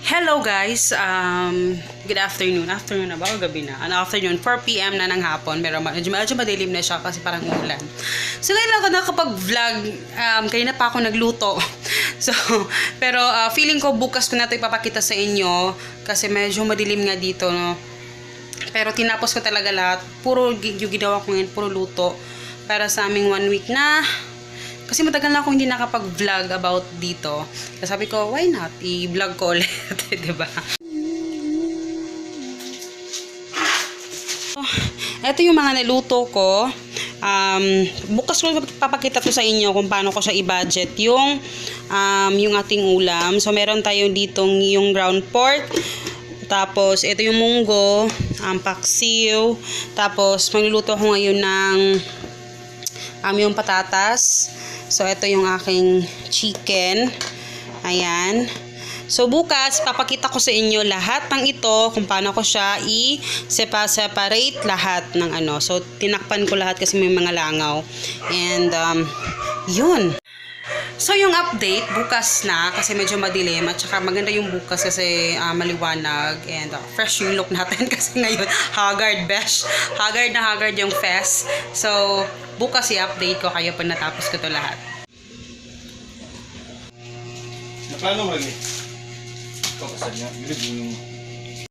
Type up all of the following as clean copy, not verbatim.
Hello guys, good afternoon. Afternoon na ba o gabi na? Afternoon, 4 PM na ng hapon. Pero medyo madilim na siya kasi parang umulan. So ngayon lang ako nakapag-vlog. Kanina pa ako nagluto. So, pero feeling ko bukas ko na ito ipapakita sa inyo kasi medyo madilim nga dito, no? Pero tinapos ko talaga lahat. Puro yung ginawa ko ngayon, puro luto. Para sa aming 1 week na. Kasi matagal na akong hindi nakapag-vlog about dito. Kasi sabi ko, why not? I-vlog ko ulit. Diba? Ito yung mga naluto ko. Bukas ko papakita to sa inyo kung paano ko siya i-budget yung ating ulam. So, meron tayong ditong yung ground pork. Tapos, ito yung munggo, paksiw. Tapos, magluluto ko ngayon ng yung patatas. So, ito yung aking chicken. Ayan. So, bukas, papakita ko sa inyo lahat ng ito, kung paano ko siya i-separate lahat ng ano. So, tinakpan ko lahat kasi may mga langaw. And, yun. So, yung update, bukas na, kasi medyo madilim, at saka maganda yung bukas kasi maliwanag, and fresh yung look natin kasi ngayon, haggard besh. Haggard na haggard yung face. So, bukas i-update ko kayo pag natapos ko to lahat. Paano lagi?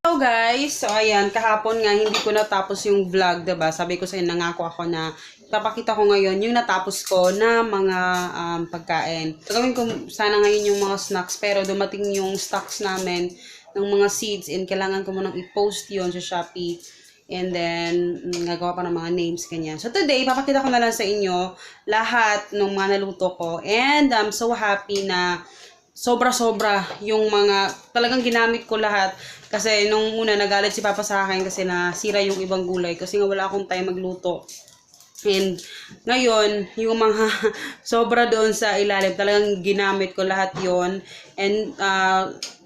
Hello guys! So ayan, kahapon nga hindi ko natapos yung vlog, diba? Sabi ko sa inyo, nangako ako na ipapakita ko ngayon yung natapos ko na mga pagkain. So, gawin ko sana ngayon yung mga snacks, pero dumating yung stocks namin ng mga seeds and kailangan ko munang i-post yun sa Shopee. And then, nagawa pa ng mga names, ganyan. So, today, papakita ko na lang sa inyo lahat ng mga naluto ko. And I'm so happy na sobra-sobra yung mga talagang ginamit ko lahat. Kasi nung una, nagalit si Papa sa akin kasi nasira yung ibang gulay. Kasi nga wala akong time magluto. And ngayon, yung mga sobra doon sa ilalim, talagang ginamit ko lahat yon. And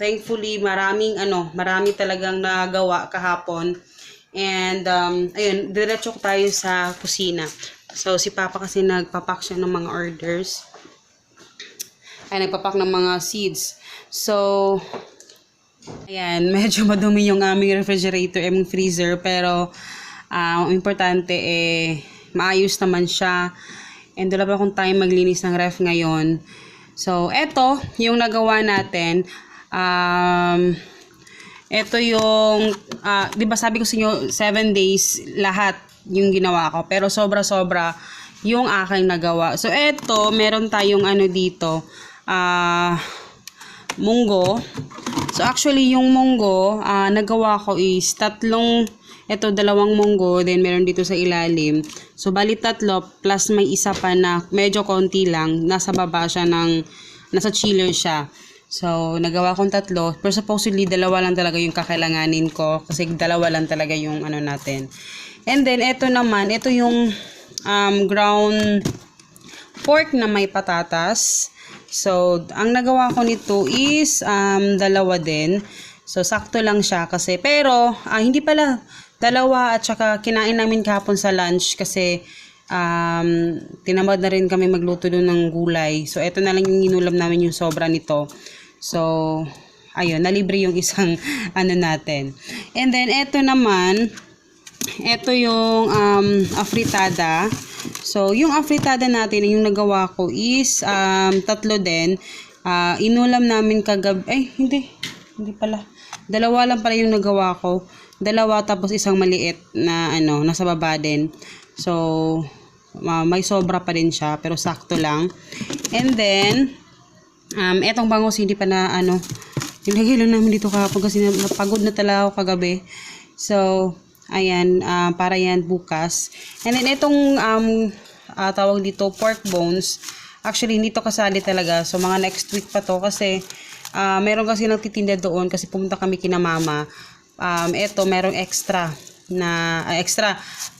thankfully, marami talagang nagawa kahapon. And, ayun, diretso tayo sa kusina. So, si Papa kasi nagpapak siya ng mga orders. Ay, nagpapak ng mga seeds. So, ayan, medyo madumi yung aming refrigerator, aming freezer. Pero, importante, maayos naman siya. And wala pa akong time maglinis ng ref ngayon. So, eto, yung nagawa natin. Ito yung, di ba sabi ko sa inyo, 7 days lahat yung ginawa ko. Pero sobra-sobra yung aking nagawa. So, ito, meron tayong dito, munggo. So, actually, yung munggo, nagawa ko is dalawang munggo, then meron dito sa ilalim. So, bali 3, plus may isa pa na medyo konti lang, nasa baba siya nasa chiller siya. So, nagawa kong 3, pero supposedly 2 lang talaga yung kakailanganin ko kasi 2 lang talaga yung natin. And then, ito naman, ito yung ground pork na may patatas. So, ang nagawa ko nito is 2 din. So, sakto lang siya kasi, pero, hindi pala 2 at saka kinain namin kahapon sa lunch kasi tinamad na rin kami magluto doon ng gulay. So, ito na lang yung inulam namin yung sobra nito. So, ayun, nalibre yung isang natin. And then, ito naman, ito yung afritada. So, yung afritada natin, yung nagawa ko is 3 din. Inulam namin kagabi. Hindi pala. 2 lang pala yung nagawa ko. 2 tapos isang maliit na nasa baba din. So, may sobra pa din siya, pero sakto lang. And then, etong bangus hindi pa na nilagay lang namin dito kahapon kasi napagod na talaga ako kagabi. So, ayan, para yan bukas. And then, itong tawag dito, pork bones. Actually, hindi to kasali talaga. So, mga next week pa to kasi meron kasi nagtitinda doon kasi pumunta kami kina mama. Ito, merong extra.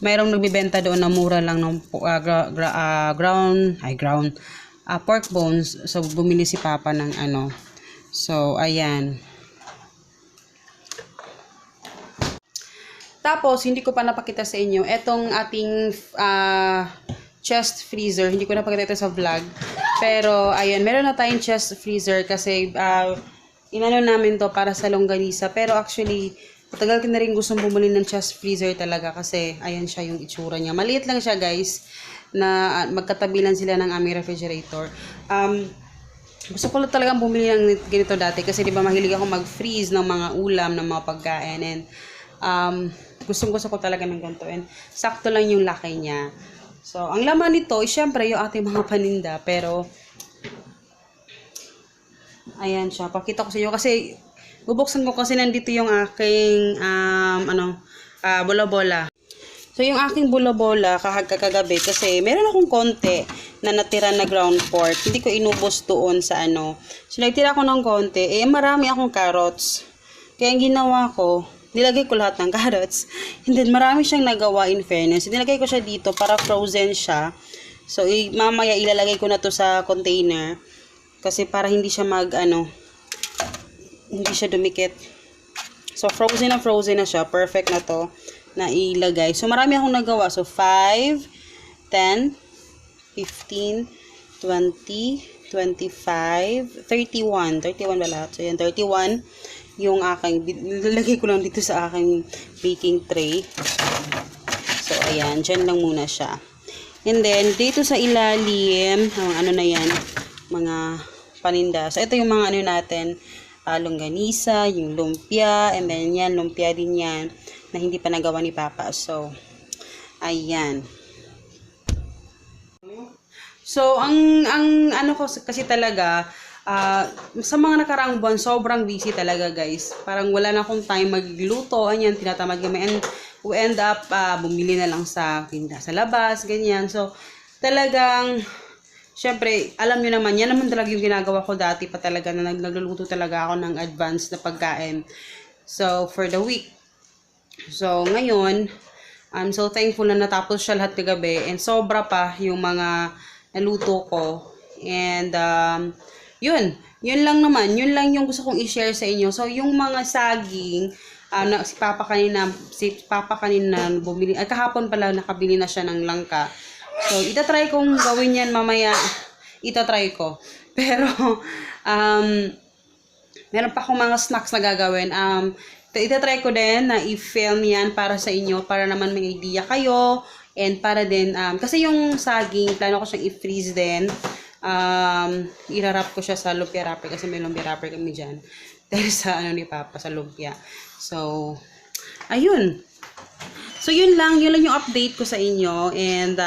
Merong nagbibenta doon na mura lang ng ground pork bones. So, bumili si Papa ng So, ayan. Tapos, hindi ko pa napakita sa inyo. Etong ating chest freezer. Hindi ko napakita ito sa vlog. Pero, ayan. Meron na tayong chest freezer kasi inano namin to para sa longganisa. Pero actually, matagal ko na rin gustong bumili ng chest freezer talaga kasi ayan siya yung itsura niya. Maliit lang siya guys, na magkatabi lang sila ng aming refrigerator. Gusto ko talagang bumili ng ganito dati kasi di ba mahilig ako mag-freeze ng mga ulam, ng mga pagkain. And gustong-gusto ko talaga ng ganito. And sakto lang yung laki niya. So, ang laman nito, syempre yung ating mga paninda. Pero, ayan siya. Pakita ko sa inyo kasi bubuksan ko kasi nandito yung aking bola-bola. So, yung aking bola-bola kagabi kasi meron akong konti na natira na ground pork. Hindi ko inubos doon sa So, nagtira ko ng konti. Marami akong carrots. Kaya ang ginawa ko, nilagay ko lahat ng carrots. And then, marami siyang nagawa in fairness. Nilagay ko siya dito para frozen siya. So, mamaya ilalagay ko na to sa container. Kasi para hindi siya hindi siya dumikit. So, frozen na siya. Perfect na to na ilagay. So, marami akong nagawa. So, 5, 10, 15, 20, 25, 31. 31 ba lahat? So, yan, 31 yung aking, nilagay ko lang dito sa aking baking tray. So, ayan, dyan lang muna siya. And then, dito sa ilalim, na yan, mga paninda. So, ito yung mga natin, longganisa, yung lumpia, and then yan, lumpia din yan, na hindi pa nagawa ni Papa. So, ayan. So, ang ko kasi talaga, sa mga nakaraang buwan, sobrang busy talaga guys. Parang wala na akong time magluto, anyan, tinatamad kami. And we end up, bumili na lang sa tinda, sa labas, ganyan. So, talagang, syempre, alam nyo naman, yan naman talaga yung ginagawa ko dati pa talaga, na nagluluto talaga ako ng advance na pagkain. So, for the week. So, ngayon, I'm so thankful na natapos siya lahat kagabi. And sobra pa yung mga naluto ko. And, yun lang naman. Yun lang yung gusto kong i-share sa inyo. So, yung mga saging, si Papa kanina bumili, kahapon pala nakabili na siya ng langka. So, itatry kong gawin yan mamaya. Itatry ko. Pero, meron pa akong mga snacks na gagawin. Itatry ko din na i-film yan para sa inyo, para naman may idea kayo. And para din, kasi yung saging, plano ko siyang i-freeze din. Irarap ko siya sa lumpia wrapper kasi may lumpia wrapper kami dyan. Dahil sa ni Papa, sa lumpia. So, ayun. So, yun lang yung update ko sa inyo. And,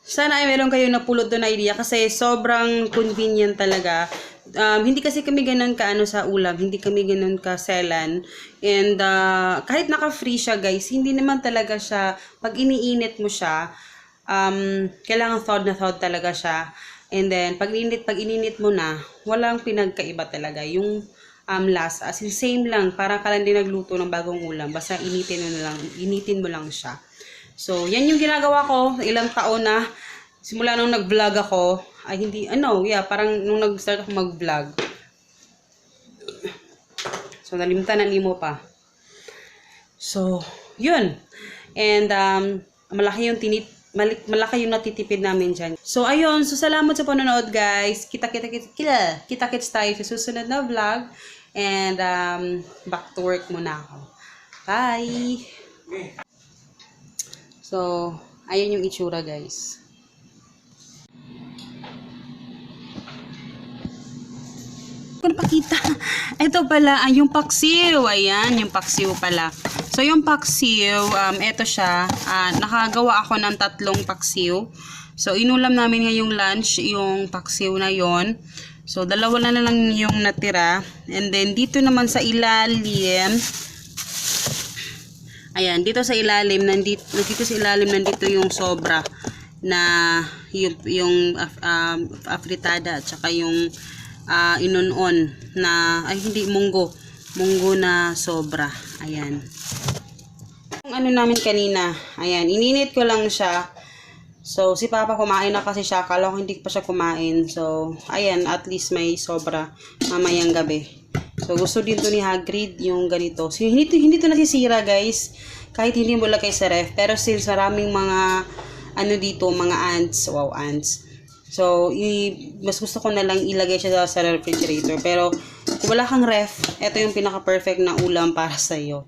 sana ay meron kayong napulot doon na idea kasi sobrang convenient talaga. Hindi kasi kami ganun sa ulam, hindi kami ganun selan. And kahit naka-free siya guys, hindi naman talaga siya, pag iniinit mo siya, kailangan thawed na thawed talaga siya. And then, pag ininit mo na, walang pinagkaiba talaga. Yung lasa, as in, same lang, parang ka lang din nagluto ng bagong ulam, basta initin mo lang siya. So, yan yung ginagawa ko, ilang taon na, simula nung nag-vlog ako, ay hindi, parang nung nag-start ako mag-vlog. So, nalimtan na nimo pa. So, yun. And, malaki yung natitipid namin dyan. So, ayun. So, salamat sa panonood, guys. Kita-kits tayo sa susunod na vlog. And, back to work muna ako. Bye! So, ayun yung itsura, guys. Ko napakita. Ito pala, yung paksiw. Ayan, yung paksiw pala. So, yung paksiw, ito siya. Nakagawa ako ng 3 paksiw. So, inulam namin ngayong lunch, yung paksiw na yon. So, 2 na lang yung natira. And then, dito naman sa ilalim, ayan, dito sa ilalim, nandito yung sobra na yung afritada at saka yung inunon na, hindi, munggo na sobra. Ayan. Yung namin kanina, ayan, ininit ko lang siya. So, si Papa kumain na kasi siya. Akala ko hindi pa siya kumain. So, ayan, at least may sobra mamayang gabi. So, gusto din to ni Hagrid yung ganito. So, hindi to nasisira, guys. Kahit hindi mo lagay sa ref. Pero still, maraming mga, dito, mga ants. Wow, ants. So, mas gusto ko na lang ilagay siya sa refrigerator. Pero, Kung wala kang ref, ito yung pinaka-perfect na ulam para sa'yo.